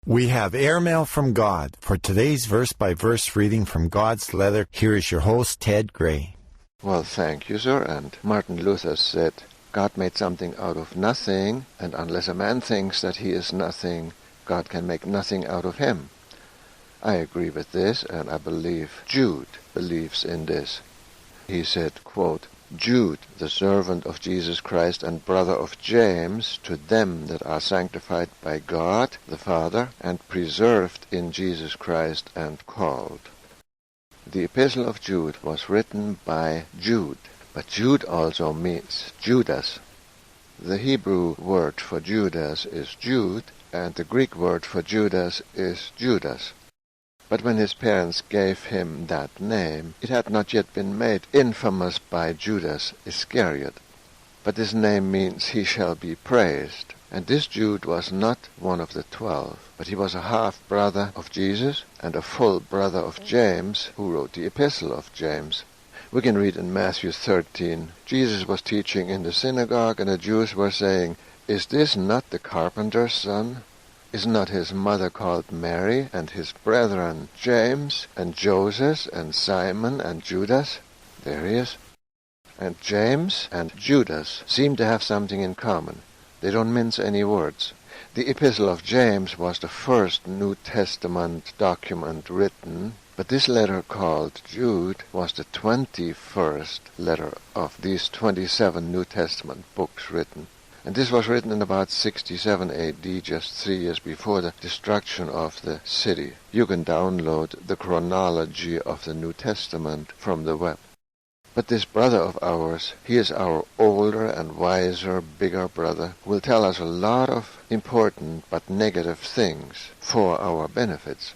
We have airmail from God. For today's verse-by-verse reading from God's letter, here is your host, Ted Gray. Well, thank you, sir. And Martin Luther said, God made something out of nothing, and unless a man thinks that he is nothing, God can make nothing out of him. I agree with this, and I believe Jude believes in this. He said, quote, Jude, the servant of Jesus Christ and brother of James, to them that are sanctified by God the Father, and preserved in Jesus Christ and called. The epistle of Jude was written by Jude, but Jude also means Judas. The Hebrew word for Judas is Jude, and the Greek word for Judas is Judas. But when his parents gave him that name, it had not yet been made infamous by Judas Iscariot. But this name means he shall be praised. And this Jude was not one of the 12, but he was a half-brother of Jesus and a full brother of James, who wrote the epistle of James. We can read in Matthew 13, Jesus was teaching in the synagogue, and the Jews were saying, Is this not the carpenter's son? Is not his mother called Mary, and his brethren James, and Joseph, and Simon, and Judas? There he is. And James and Judas seem to have something in common. They don't mince any words. The Epistle of James was the first New Testament document written, but this letter called Jude was the 21st letter of these 27 New Testament books written. And this was written in about 67 AD, just 3 years before the destruction of the city. You can download the chronology of the New Testament from the web. But this brother of ours, he is our older and wiser, bigger brother, who will tell us a lot of important but negative things for our benefits.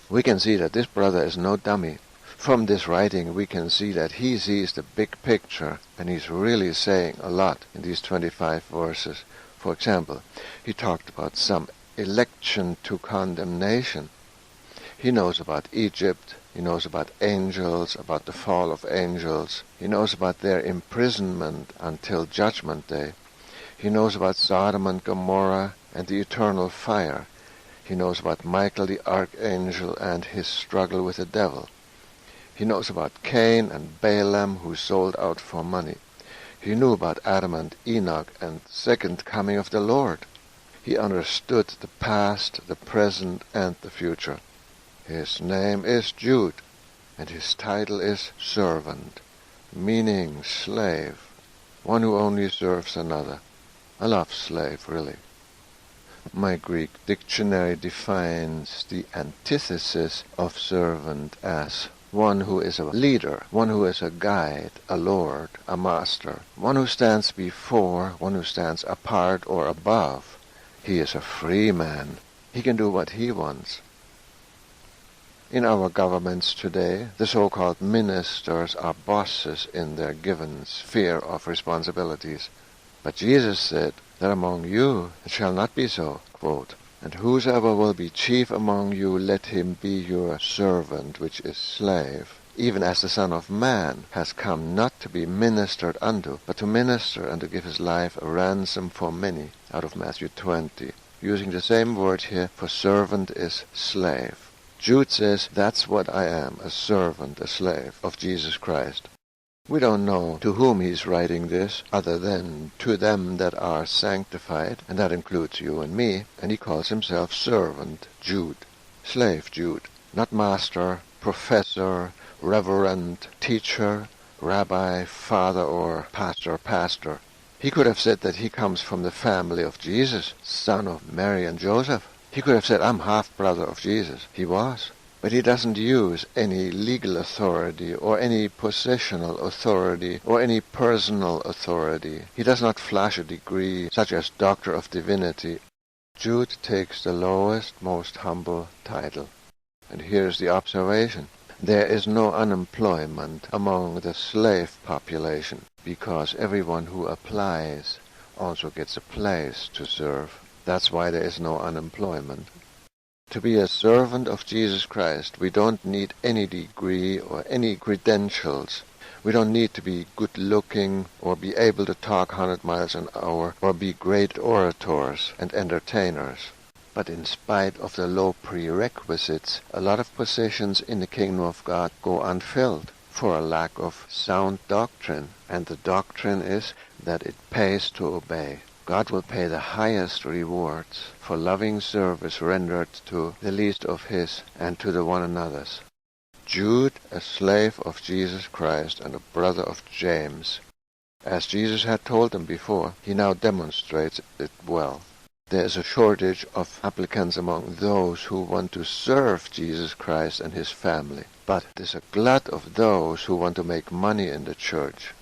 We can see that this brother is no dummy. From this writing, we can see that he sees the big picture, and he's really saying a lot in these 25 verses. For example, he talked about some election to condemnation. He knows about Egypt, he knows about angels, about the fall of angels. He knows about their imprisonment until Judgment Day. He knows about Sodom and Gomorrah and the eternal fire. He knows about Michael the archangel and his struggle with the devil. He knows about Cain and Balaam, who sold out for money. He knew about Adam and Enoch and the second coming of the Lord. He understood the past, the present, and the future. His name is Jude, and his title is servant, meaning slave, one who only serves another. I love slave, really. My Greek dictionary defines the antithesis of servant as one who is a leader, one who is a guide, a lord, a master, one who stands before, one who stands apart or above. He is a free man. He can do what he wants. In our governments today, the so-called ministers are bosses in their given sphere of responsibilities. But Jesus said that among you it shall not be so, quote, and whosoever will be chief among you, let him be your servant, which is slave, even as the Son of Man has come not to be ministered unto, but to minister and to give his life a ransom for many, out of Matthew 20. Using the same word here for servant is slave. Jude says, that's what I am, a servant, a slave of Jesus Christ. We don't know to whom he's writing this, other than to them that are sanctified, and that includes you and me, and he calls himself servant Jude, slave Jude, not master, professor, reverend, teacher, rabbi, father, or pastor. He could have said that he comes from the family of Jesus, son of Mary and Joseph. He could have said, I'm half-brother of Jesus. He was. But he doesn't use any legal authority or any possessional authority or any personal authority. He does not flash a degree such as Doctor of Divinity. Jude takes the lowest, most humble title. And here's the observation. There is no unemployment among the slave population because everyone who applies also gets a place to serve. That's why there is no unemployment. To be a servant of Jesus Christ, we don't need any degree or any credentials. We don't need to be good-looking or be able to talk 100 miles an hour or be great orators and entertainers. But in spite of the low prerequisites, a lot of positions in the kingdom of God go unfilled for a lack of sound doctrine. And the doctrine is that it pays to obey. God will pay the highest rewards for loving service rendered to the least of his and to the one another's. Jude, a slave of Jesus Christ and a brother of James. As Jesus had told him before, he now demonstrates it well. There is a shortage of applicants among those who want to serve Jesus Christ and his family, but there's a glut of those who want to make money in the church.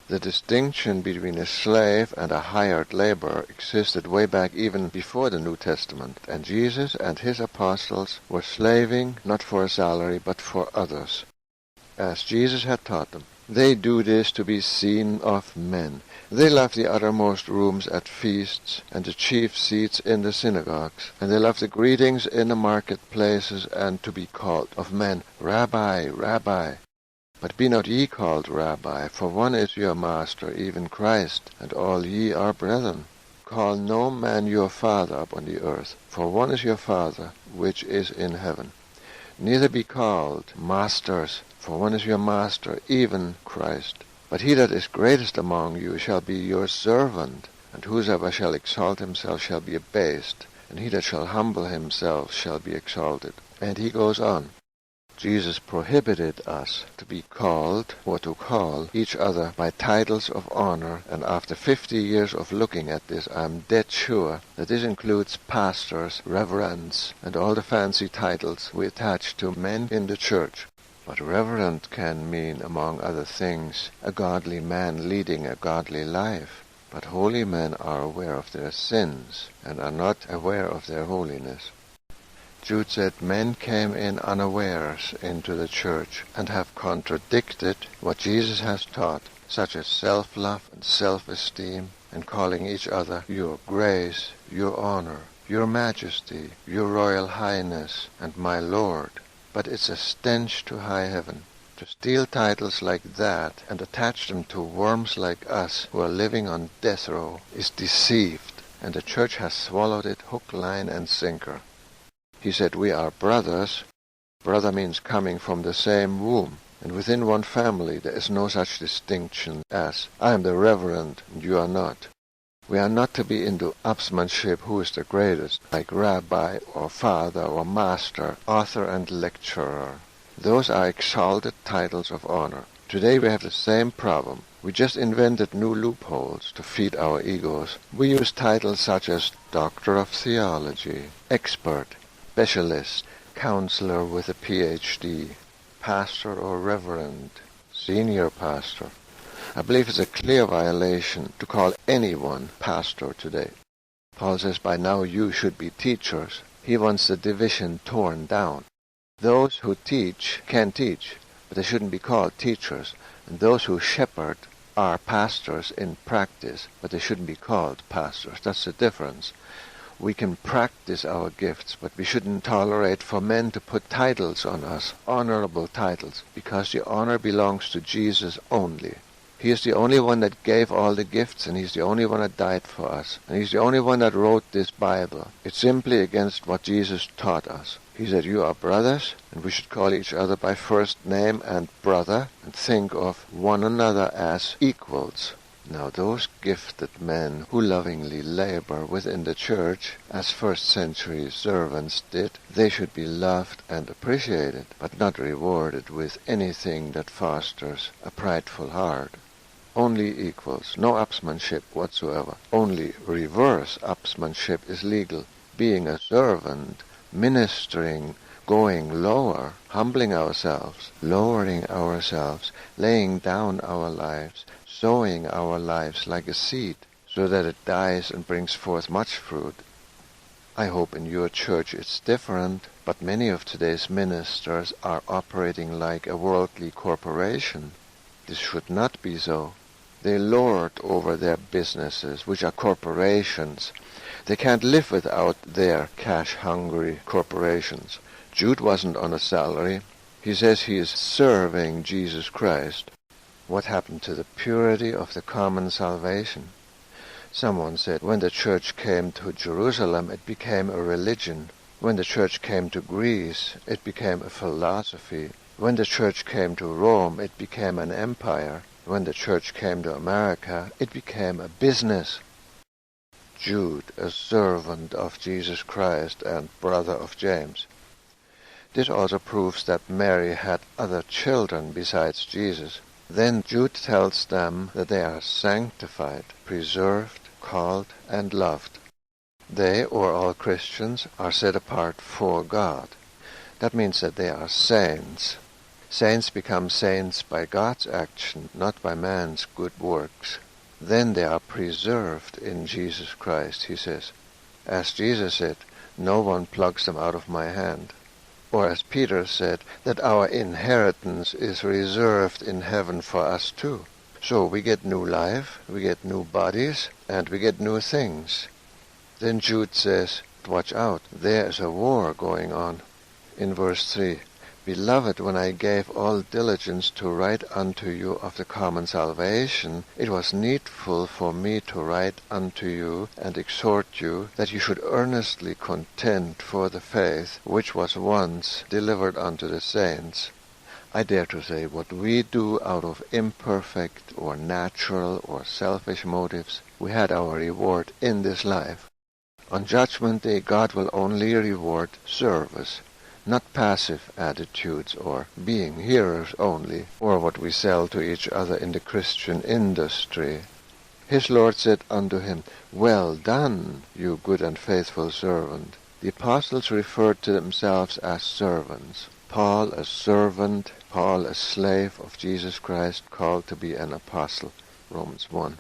The distinction between a slave and a hired laborer existed way back even before the New Testament, and Jesus and his apostles were slaving not for a salary but for others, as Jesus had taught them. They do this to be seen of men. They love the uttermost rooms at feasts and the chief seats in the synagogues, and they love the greetings in the marketplaces and to be called of men, Rabbi, Rabbi. But be not ye called Rabbi, for one is your master, even Christ, and all ye are brethren. Call no man your father upon the earth, for one is your Father, which is in heaven. Neither be called masters, for one is your master, even Christ. But he that is greatest among you shall be your servant, and whosoever shall exalt himself shall be abased, and he that shall humble himself shall be exalted. And he goes on. Jesus prohibited us to be called, or to call each other by titles of honor, and after 50 years of looking at this, I'm dead sure that this includes pastors, reverends, and all the fancy titles we attach to men in the church. But reverend can mean, among other things, a godly man leading a godly life. But holy men are aware of their sins, and are not aware of their holiness. Jude said men came in unawares into the church and have contradicted what Jesus has taught, such as self-love and self-esteem, and calling each other your grace, your honor, your majesty, your royal highness, and my Lord. But it's a stench to high heaven. To steal titles like that and attach them to worms like us who are living on death row is deceived, and the church has swallowed it hook, line, and sinker. He said we are brothers. Brother means coming from the same womb, and within one family there is no such distinction as I am the reverend and you are not. We are not to be into upsmanship who is the greatest, like rabbi or father or master, author and lecturer. Those are exalted titles of honor. Today we have the same problem. We just invented new loopholes to feed our egos. We use titles such as Doctor of Theology, Expert, Specialist, Counselor with a PhD, Pastor or Reverend, Senior Pastor. I believe it's a clear violation to call anyone pastor today. Paul says by now you should be teachers. He wants the division torn down. Those who teach can teach, but they shouldn't be called teachers. And those who shepherd are pastors in practice, but they shouldn't be called pastors. That's the difference. We can practice our gifts, but we shouldn't tolerate for men to put titles on us, honorable titles, because the honor belongs to Jesus only. He is the only one that gave all the gifts, and he's the only one that died for us. And he's the only one that wrote this Bible. It's simply against what Jesus taught us. He said, you are brothers, and we should call each other by first name and brother, and think of one another as equals. Now those gifted men who lovingly labor within the church, as first-century servants did, they should be loved and appreciated, but not rewarded with anything that fosters a prideful heart. Only equals, no upsmanship whatsoever. Only reverse upsmanship is legal. Being a servant, ministering, going lower, humbling ourselves, lowering ourselves, laying down our lives, sowing our lives like a seed, so that it dies and brings forth much fruit. I hope in your church it's different, but many of today's ministers are operating like a worldly corporation. This should not be so. They lord over their businesses, which are corporations. They can't live without their cash-hungry corporations. Jude wasn't on a salary. He says he is serving Jesus Christ. What happened to the purity of the common salvation? Someone said, when the church came to Jerusalem, it became a religion. When the church came to Greece, it became a philosophy. When the church came to Rome, it became an empire. When the church came to America, it became a business. Jude, a servant of Jesus Christ and brother of James. This also proves that Mary had other children besides Jesus. Then Jude tells them that they are sanctified, preserved, called, and loved. They, or all Christians, are set apart for God. That means that they are saints. Saints become saints by God's action, not by man's good works. Then they are preserved in Jesus Christ, he says. As Jesus said, no one plucks them out of my hand. Or as Peter said, that our inheritance is reserved in heaven for us too. So we get new life, we get new bodies, and we get new things. Then Jude says, watch out, there is a war going on. In verse 3, Beloved, when I gave all diligence to write unto you of the common salvation, it was needful for me to write unto you and exhort you that you should earnestly contend for the faith which was once delivered unto the saints. I dare to say what we do out of imperfect or natural or selfish motives, we had our reward in this life. On Judgment Day, God will only reward service, not passive attitudes or being hearers only, or what we sell to each other in the Christian industry. His Lord said unto him, Well done, you good and faithful servant. The apostles referred to themselves as servants. Paul a servant, Paul a slave of Jesus Christ, called to be an apostle, Romans 1.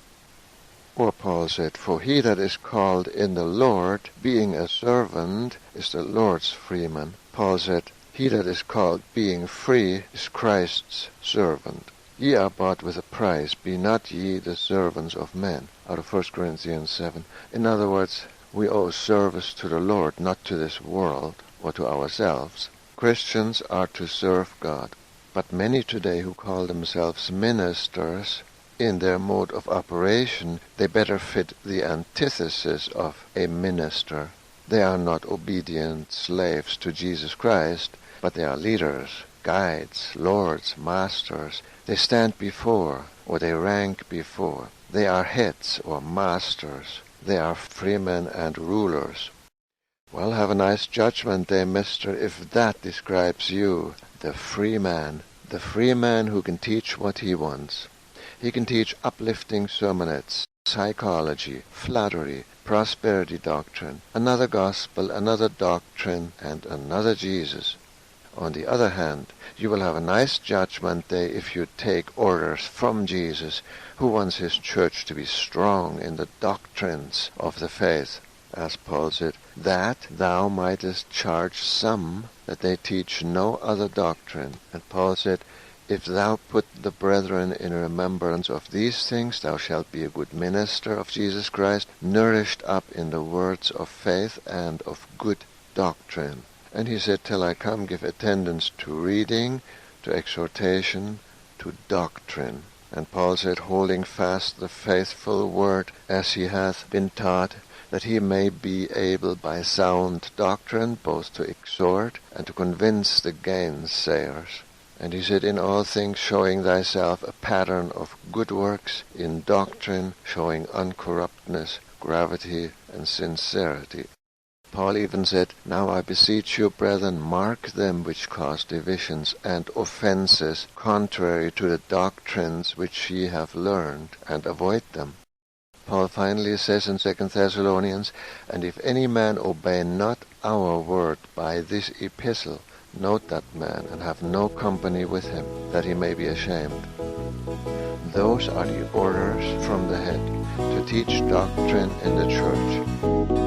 Or Paul said, For he that is called in the Lord, being a servant, is the Lord's freeman. Paul said, He that is called being free is Christ's servant. Ye are bought with a price, be not ye the servants of men. Out of 1 Corinthians 7. In other words, we owe service to the Lord, not to this world or to ourselves. Christians are to serve God. But many today who call themselves ministers, in their mode of operation, they better fit the antithesis of a minister. They are not obedient slaves to Jesus Christ, but they are leaders, guides, lords, masters. They stand before, or they rank before. They are heads or masters. They are freemen and rulers. Well, have a nice Judgment Day, mister, if that describes you, the free man who can teach what he wants. He can teach uplifting sermonettes, psychology, flattery, prosperity doctrine, another gospel, another doctrine, and another Jesus. On the other hand, you will have a nice Judgment Day if you take orders from Jesus, who wants his church to be strong in the doctrines of the faith, as Paul said, that thou mightest charge some that they teach no other doctrine. And Paul said, If thou put the brethren in remembrance of these things, thou shalt be a good minister of Jesus Christ, nourished up in the words of faith and of good doctrine. And he said, Till I come, give attendance to reading, to exhortation, to doctrine. And Paul said, Holding fast the faithful word as he hath been taught, that he may be able by sound doctrine both to exhort and to convince the gainsayers. And he said, In all things showing thyself a pattern of good works, in doctrine showing uncorruptness, gravity, and sincerity. Paul even said, Now I beseech you, brethren, mark them which cause divisions and offenses contrary to the doctrines which ye have learned, and avoid them. Paul finally says in 2 Thessalonians, And if any man obey not our word by this epistle, note that man, and have no company with him, that he may be ashamed. Those are the orders from the head to teach doctrine in the church.